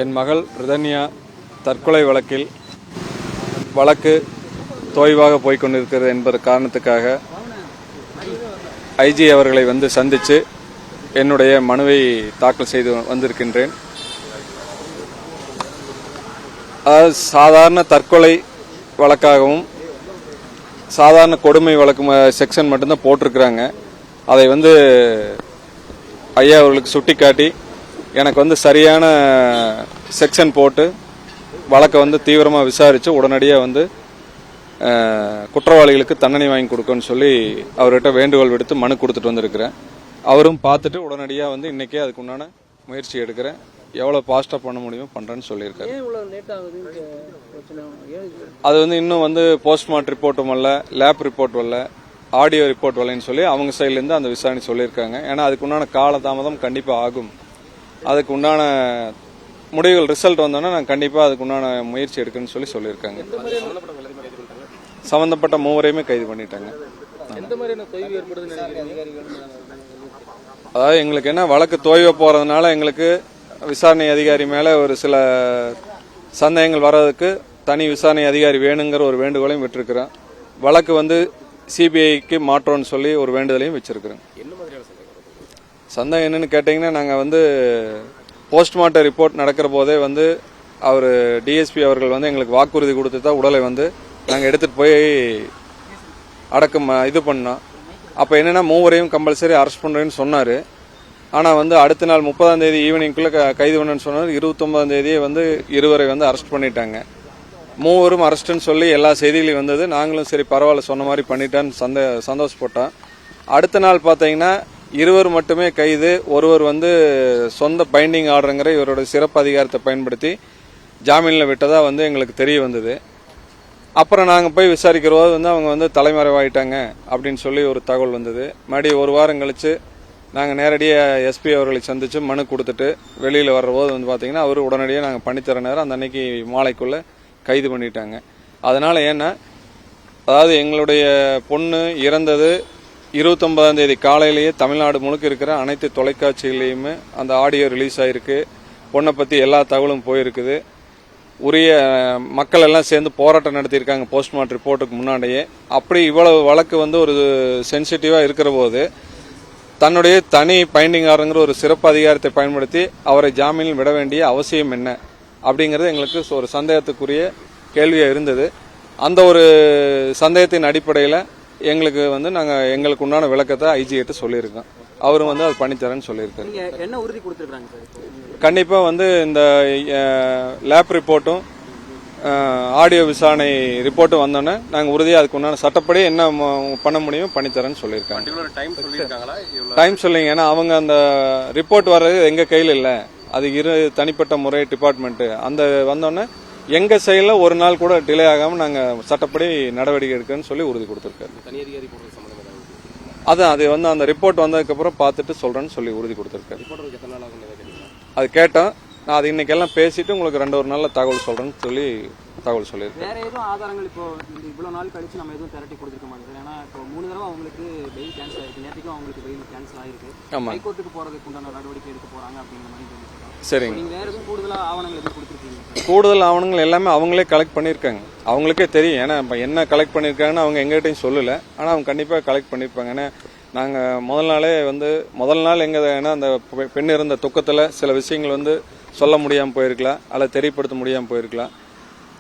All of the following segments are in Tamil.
என் மகள் ரிதன்யா தற்கொலை வழக்கில் வழக்கு தோய்வாக போய்கொண்டிருக்கிறது என்பது காரணத்துக்காக ஐஜி அவர்களை சந்தித்து என்னுடைய மனுவை தாக்கல் செய்து வந்திருக்கின்றேன். அதாவது சாதாரண தற்கொலை வழக்காகவும் சாதாரண கொடுமை வழக்கு செக்ஷன் மட்டும்தான் போட்டிருக்கிறாங்க. அதை ஐயா அவர்களுக்கு சுட்டிக்காட்டி எனக்கு சரியான செக்ஷன் போட்டு வழக்கை தீவிரமாக விசாரித்து உடனடியாக குற்றவாளிகளுக்கு தண்டனை வாங்கி கொடுக்கணும்னு சொல்லி அவர்கிட்ட வேண்டுகோள் விடுத்து மனு கொடுத்துட்டு வந்திருக்கிறேன். அவரும் பார்த்துட்டு உடனடியாக இன்னைக்கே அதுக்கு உண்டான முயற்சி எடுக்கிறேன். எவ்வளோ ஃபாஸ்ட்டாக பண்ண முடியுமோ பண்ணுறேன்னு சொல்லியிருக்காரு. அது இன்னும் போஸ்ட்மார்ட்டம் ரிப்போர்ட்டும் வரல, லேப் ரிப்போர்ட் வரல, ஆடியோ ரிப்போர்ட் வரலன்னு சொல்லி அவங்க சைட்லேருந்து அந்த விசாரணை சொல்லியிருக்காங்க. ஏன்னா அதுக்கு உண்டான காலதாமதம் கண்டிப்பாக ஆகும். அதுக்கு உண்டான முடிவுகள் ரிசல்ட் வந்தோன்னா நான் கண்டிப்பாக அதுக்கு உண்டான முயற்சி எடுக்குன்னு சொல்லியிருக்காங்க. சம்பந்தப்பட்ட மூவரையுமே கைது பண்ணிட்டாங்க. அதாவது எங்களுக்கு என்ன வழக்கு தோய்வு போறதுனால எங்களுக்கு விசாரணை அதிகாரி மேல ஒரு சில சந்தேகங்கள் வர்றதுக்கு தனி விசாரணை அதிகாரி வேணுங்கிற ஒரு வேண்டுகோளையும் விட்டுருக்கிறோம். வழக்கு சிபிஐக்கு மாற்றோம்னு சொல்லி ஒரு வேண்டுதலையும் வச்சிருக்கிறோம். சந்தேகம் என்னன்னு கேட்டீங்கன்னா, நாங்கள் போஸ்ட்மார்ட்டம் ரிப்போர்ட் நடக்கிற போதே அவர் டிஎஸ்பி அவர்கள் எங்களுக்கு வாக்குறுதி கொடுத்து தான் உடலை நாங்கள் எடுத்துட்டு போய் அடக்கம் இது பண்ணோம். அப்போ என்னன்னா மூவரையும் கம்பல்சரி அரெஸ்ட் பண்ணுறேன்னு சொன்னார். ஆனால் அடுத்த நாள் 30ஆம் தேதி ஈவினிங்குள்ளே கைது பண்ணணும்னு சொன்னார். 29ஆம் தேதியே இருவரை அரெஸ்ட் பண்ணிட்டாங்க. மூவரும் அரெஸ்ட்னு சொல்லி எல்லா செய்திகளையும் வந்தது. நாங்களும் சரி பரவாயில்ல சொன்ன மாதிரி பண்ணிட்டான்னு சந்தோஷப்பட்டோம். அடுத்த நாள் பார்த்தீங்கன்னா இருவர் மட்டுமே கைது. ஒருவர் சொந்த பைண்டிங் ஆர்டருங்கிற இவரோட சிறப்பு அதிகாரத்தை பயன்படுத்தி ஜாமீனில் விட்டதா எங்களுக்கு தெரிய வந்தது. அப்புறம் நாங்கள் போய் விசாரிக்கிற போது அவங்க தலைமறைவாயிட்டாங்க அப்படின்னு சொல்லி ஒரு தகவல் வந்தது. மறுபடியும் ஒரு வாரம் கழிச்சு நாங்கள் நேரடியாக எஸ்பி அவர்களை சந்தித்து மனு கொடுத்துட்டு வெளியில் வர்ற போது பார்த்தீங்கன்னா அவர் உடனடியாக நாங்கள் பண்ணித்தர நேரம் அந்த அன்னைக்கு மாலைக்குள்ளே கைது பண்ணிட்டாங்க. அதனால் ஏன்னா அதாவது எங்களுடைய பொண்ணு இறந்தது 29ஆம் தேதி காலையிலேயே தமிழ்நாடு முழுக்க இருக்கிற அனைத்து தொலைக்காட்சிகளையுமே அந்த ஆடியோ ரிலீஸ் ஆகிருக்கு. பொண்ணை பற்றி எல்லா தகவலும் போயிருக்குது. உரிய மக்கள் எல்லாம் சேர்ந்து போராட்டம் நடத்தியிருக்காங்க போஸ்ட்மார்ட்டம் ரிப்போர்ட்டுக்கு முன்னாடியே. அப்படி இவ்வளவு வழக்கு ஒரு சென்சிட்டிவாக இருக்கிற போது தன்னுடைய தனி பைண்டிங் ஆர்டருங்கிற ஒரு சிறப்பு அதிகாரத்தை பயன்படுத்தி அவரை ஜாமீனில் விட வேண்டிய அவசியம் என்ன அப்படிங்கிறது எங்களுக்கு ஒரு சந்தேகத்துக்குரிய கேள்வியாக இருந்தது. அந்த ஒரு சந்தேகத்தின் அடிப்படையில் எங்களுக்கு நாங்கள் எங்களுக்கு உண்டான விளக்கத்தை ஐஜி கிட்ட சொல்லியிருக்கோம். அவரும் அது பண்ணித்தரேன்னு சொல்லியிருக்காரு. என்ன உறுதி கொடுத்துருக்காங்க சார்? கண்டிப்பாக இந்த லேப் ரிப்போர்ட்டும் ஆடியோ விசாரணை ரிப்போர்ட்டும் வந்தோன்னே நாங்கள் உறுதியாக அதுக்கு உண்டான சட்டப்படி என்ன பண்ண முடியும் பண்ணித்தரேன்னு சொல்லியிருக்காங்க. டைம் சொல்லிங்க. ஏன்னா அவங்க அந்த ரிப்போர்ட் வர்றது எங்கள் கையில் இல்லை. அது தனிப்பட்ட முறை டிபார்ட்மெண்ட்டு அந்த வந்தோடனே எங்கள் சைடில் ஒரு நாள் கூட டிலே ஆகாமல் நாங்கள் சட்டப்படி நடவடிக்கை எடுக்கணும்னு சொல்லி உறுதி கொடுத்துருக்காரு. அதான் அது அந்த ரிப்போர்ட் வந்ததுக்கப்புறம் பார்த்துட்டு சொல்கிறேன்னு சொல்லி உறுதி கொடுத்துருக்காரு. அது கேட்டோம். நான் அது இன்னைக்கெல்லாம் பேசிட்டு உங்களுக்கு 2 நாள்ல தகவல் சொல்றேன்னு சொல்லி தகவல் சொல்லியிருக்கேன். வேற எதுவும் ஆதாரங்கள் இப்போ இவ்வளவு நாள் கழிச்சு நம்ம எதுவும் திரட்டி கொடுத்துருக்க மாட்டோம். ஏன்னா இப்போ 3 தடவை அவங்களுக்கு பெயில் கேன்சல் ஆயிருக்கு. நேற்றுக்கும் அவங்களுக்கு பெயில் கேன்சல் ஆயிருக்கு. ஹைகோர்ட்டுக்கு போறதுக்கு உண்டான நடவடிக்கை எடுக்க போறாங்க அப்படிங்கிற மாதிரி சொல்லியிருக்காங்க. சரிங்க. நீங்க வேற எதுவும் கூடுதல் ஆவணங்கள் எதுவும் கொடுத்துருக்கீங்க? கூடுதல் ஆவணங்கள் எல்லாமே அவங்களே கலெக்ட் பண்ணியிருக்காங்க. அவங்களுக்கே தெரியும். ஏன்னா என்ன கலெக்ட் பண்ணியிருக்காங்கன்னு அவங்க எங்ககிட்டையும் சொல்லலை. ஆனால் அவங்க கண்டிப்பாக கலெக்ட் பண்ணியிருப்பாங்க. ஏன்னா நாங்கள் முதல் நாளே முதல் நாள் ஏன்னா அந்த பெண் இருந்த துக்கத்தில் சில விஷயங்கள் சொல்ல முடியாமல் போயிருக்கலாம், அல்ல தெரியப்படுத்த முடியாமல் போயிருக்கலாம்.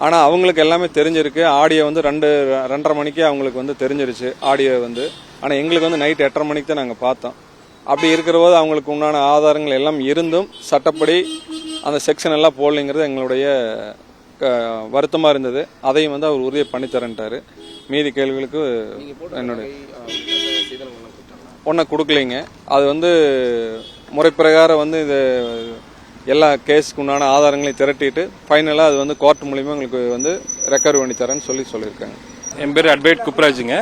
ஆனால் அவங்களுக்கு எல்லாமே தெரிஞ்சிருக்கு. ஆடியோ 2:30 மணிக்கு அவங்களுக்கு தெரிஞ்சிருச்சு ஆடியோ. ஆனால் எங்களுக்கு நைட் 8:30 மணிக்கு தான் நாங்கள் பார்த்தோம். அப்படி இருக்கிற போது அவங்களுக்கு உண்டான ஆதாரங்கள் எல்லாம் இருந்தும் சட்டப்படி அந்த செக்ஷன் எல்லாம் போடலைங்கிறது எங்களுடைய வருத்தமாக இருந்தது. அதையும் அவர் உறுதியை பண்ணித்தரேன்ட்டாரு. மீதி கேள்விகளுக்கு என்னுடைய ஒன்றை கொடுக்கலைங்க. அது முறைப்பிரகாரம் இது எல்லா கேஸுக்கு உண்டான ஆதாரங்களையும் திரட்டிட்டு ஃபைனலாக அது கோர்ட் மூலியமா எங்களுக்கு ரெக்கவரி பண்ணி தரேன்னு சொல்லியிருக்காங்க. என் பேர் அட்வைட் குப்ராஜுங்க.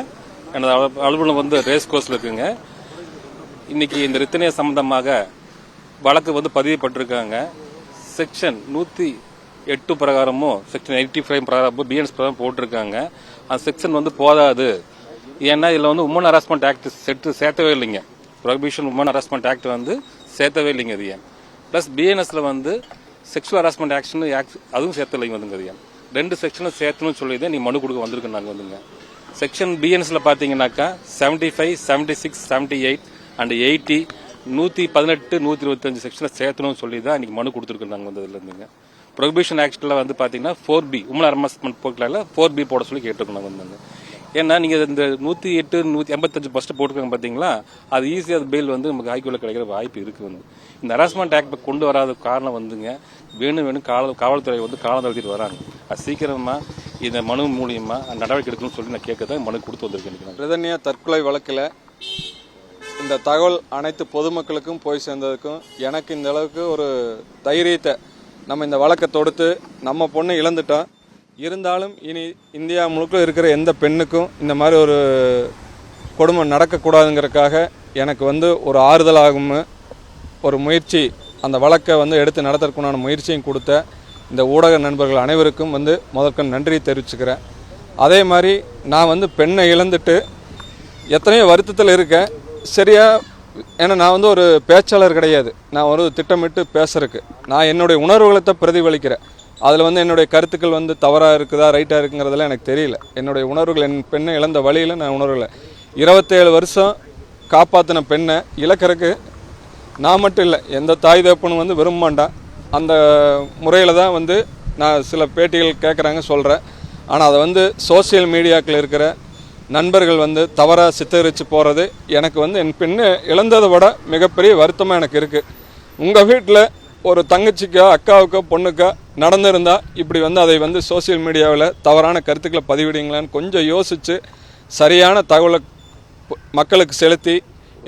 எனது அலுவலகம் ரேஸ் கோர்ஸில் இருக்குங்க. இன்னைக்கு இந்த ரித்தனியா சம்பந்தமாக வழக்கு பதியப்பட்டிருக்காங்க. செக்ஷன் 108 பிரகாரமும் செக்ஷன் 85 பிரகாரமும் பிஎன்எஸ் பிரகாரம் போட்டிருக்காங்க. அந்த செக்ஷன் போதாது. ஏன்னா இதில் உமன் ஹராஸ்மெண்ட் ஆக்ட் சேர்த்தவே இல்லைங்க. ப்ரொஹிபிஷன் உமன் ஹராஸ்மெண்ட் ஆக்ட் சேர்த்தவே இல்லைங்க. அது ஏன் பிளஸ் பிஎன்எஸ்ல செக்ஷுவல் ஹராஸ்மெண்ட் ஆக்ஷன் அதுவும் சேர்த்துல வந்துங்க ஐயா. 2 செக்ஷனும் சேர்த்துன்னு சொல்லி தான் நீ மனு கொடுக்க வந்திருக்கு நாங்கள் வந்துங்க. செக்ஷன் பிஎன்எஸ்ல பார்த்தீங்கன்னாக்கா 75, 76, 78 அண்ட் 80, 118, 125 செக்ஷனை சேர்த்தணும்னு சொல்லி தான் இன்னைக்கு மனு கொடுத்துருக்கோம் நாங்கள் வந்ததுல இருந்துங்க. ப்ரொஹிபிஷன் ஆக்டில் வந்து பார்த்தீங்கன்னா 4B உமன் ஹராஸ்மெண்ட் போர்ட்டலில் 4B போட சொல்லி கேட்டிருக்கோம் நாங்கள் வந்தாங்க. ஏன்னா நீங்கள் இந்த 108, 185 ஃபர்ஸ்ட் போட்டுருக்காங்க பார்த்தீங்களா, அது ஈஸியாக பெயில் வந்து நமக்கு ஹைகோர்ட்டில் கிடைக்கிற வாய்ப்பு இருக்குது வந்து. இந்த ஹராஸ்மெண்ட் ஆக்ட் கொண்டு வராத காரணம் வந்துங்க வேணும் காவல்துறை வந்து காலம் தளர்த்திட்டு வராங்க. அது சீக்கிரமாக இந்த மனு மூலியமா நடவடிக்கை எடுக்கணும்னு சொல்லி நான் கேட்க தான் மனு கொடுத்து வந்திருக்கேன். பிரதன்யா தற்கொலை வழக்கில் இந்த தகவல் அனைத்து பொதுமக்களுக்கும் போய் சேர்ந்ததுக்கும் எனக்கு இந்த அளவுக்கு ஒரு தைரியத்தை, நம்ம இந்த வழக்கை தொடுத்து நம்ம பொண்ணை இழந்துட்டோம், இருந்தாலும் இனி இந்தியா முழுக்க இருக்கிற எந்த பெண்ணுக்கும் இந்த மாதிரி ஒரு கொடுமை நடக்கக்கூடாதுங்கிறதுக்காக எனக்கு வந்து ஒரு ஆறுதலாகும் ஒரு முயற்சி, அந்த வழக்கை வந்து எடுத்து நடத்துறதுக்குண்டான முயற்சியும் கொடுத்த இந்த ஊடக நண்பர்கள் அனைவருக்கும் வந்து முதற்கண் நன்றி தெரிவிச்சுக்கிறேன். அதே மாதிரி நான் வந்து பெண்ணை இழந்துட்டு எத்தனையோ வருத்தத்தில் இருக்கேன். சரியா, ஏன்னா நான் வந்து ஒரு பேச்சாளர் கிடையாது, நான் ஒரு திட்டமிட்டு பேசுறதுக்கு நான் என்னுடைய உணர்வுகளை தான் பிரதிபலிக்கிறேன். அதில் வந்து என்னுடைய கருத்துக்கள் வந்து தவறாக இருக்குதா ரைட்டாக இருக்குங்கிறதெல்லாம் எனக்கு தெரியல. என்னுடைய உணர்வுகள், என் பெண்ணை இழந்த வழியில் நான் உணர்வுகளை 27 வருஷம் காப்பாற்றின பெண்ணை இழக்கிறதுக்கு நான் மட்டும் இல்லை, எந்த தாய் தகப்பனும் வந்து விரும்ப மாட்டான். அந்த முறையில் தான் வந்து நான் சில பேட்டிகள் கேட்குறாங்க சொல்கிறேன். ஆனால் அதை வந்து சோசியல் மீடியாக்கள் இருக்கிற நண்பர்கள் வந்து தவறாக சித்தரித்து போகிறது எனக்கு வந்து என் பெண்ணை இழந்ததை விட மிகப்பெரிய வருத்தமாக எனக்கு இருக்குது. உங்கள் வீட்டில் ஒரு தங்கச்சிக்கோ அக்காவுக்கோ பொண்ணுக்கோ நடந்திருந்தால் இப்படி வந்து அதை வந்து சோசியல் மீடியாவில் தவறான கருத்துக்களை பதிவிடுங்களான்னு கொஞ்சம் யோசித்து சரியான தகவலை மக்களுக்கு செலுத்தி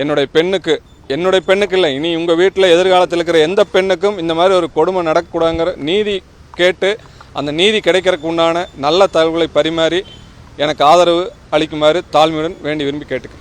என்னுடைய பெண்ணுக்கு இல்லை, இனி உங்கள் வீட்டில் எதிர்காலத்தில் இருக்கிற எந்த பெண்ணுக்கும் இந்த மாதிரி ஒரு கொடுமை நடக்கக்கூடாதுங்கிற நீதி கேட்டு அந்த நீதி கிடைக்கிறதுக்கு உண்டான நல்ல தகவல்களை பரிமாறி எனக்கு ஆதரவு அளிக்குமாறு தாழ்மையுடன் வேண்டி விரும்பி கேட்டுக்கிறேன்.